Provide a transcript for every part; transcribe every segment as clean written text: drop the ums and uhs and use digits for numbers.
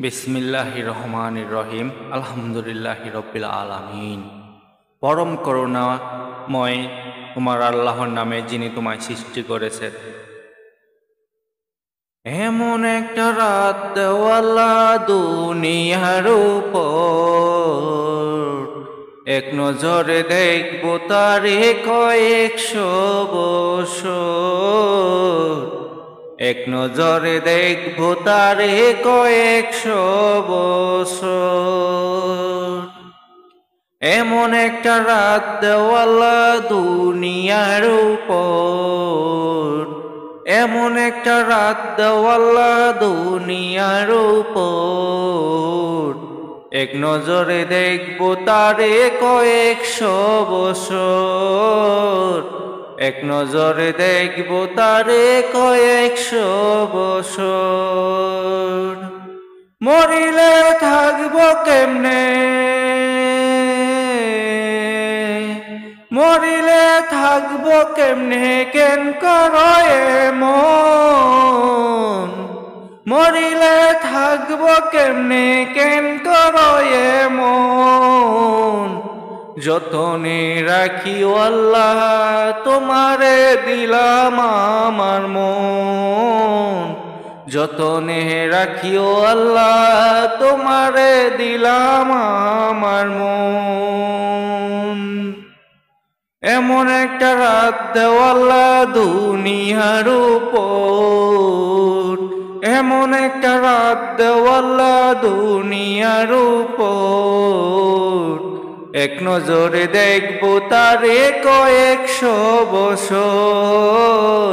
বিসমিল্লাহির রহমানির রহিম। আলহামদুলিল্লাহি রব্বিল আলামিন। পরম করুণাময় তোমার আল্লাহর নামে, যিনি তোমায় সৃষ্টি করেছেন। এমন একটা রাত দেওয়ালা দুনিয়ার উপর, এক নজরে দেখবো তারে কয়েকশো বছর। এক নজরে দেখবো তারে কয়েকশো বছর। এমন একটা রাত দেওয়ালা দুনিয়ার উপর, এমন একটা রাত দেওয়ালা দুনিয়ার উপর, এক নজরে দেখবো তারে কয়েকশো বছর। এক নজরে দেখবো তারে কয়েকশো বছর। মরিলে থাকবো কেমনে, মরিলে থাকবো কেমনে, কেন করো এমন। মরিলে থাকবো কেমনে, কেন করো এমন। যতনে রাখিও আল্লাহ তোমারে দিলাম আমার মন। যতনে রাখিও আল্লাহ তোমারে দিলাম আমার মন। এমন একটা রাত দেওয়ালা দুনিয়ার উপর, এমন একটা রাত দেওয়ালা দুনিয়ার উপর, এক নজরে দেখবো তারে কয়েকশো বছর।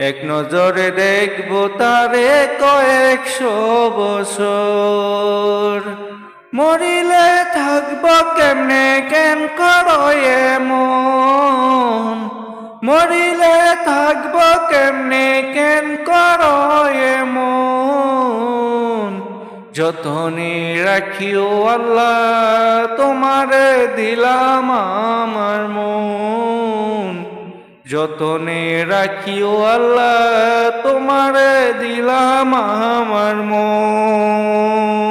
এক নজরে দেখবো তারে কয়েকশো বছর। মরিলে থাকবো কেমনে, কেন করো এমন। মরিলে থাকবো কেমনে, কেন করো এমন। যতনে রাখিও আল্লাহ তোমারে দিলাম আমার মন। যতনে রাখিও আল্লাহ তোমারে দিলাম আমার মন।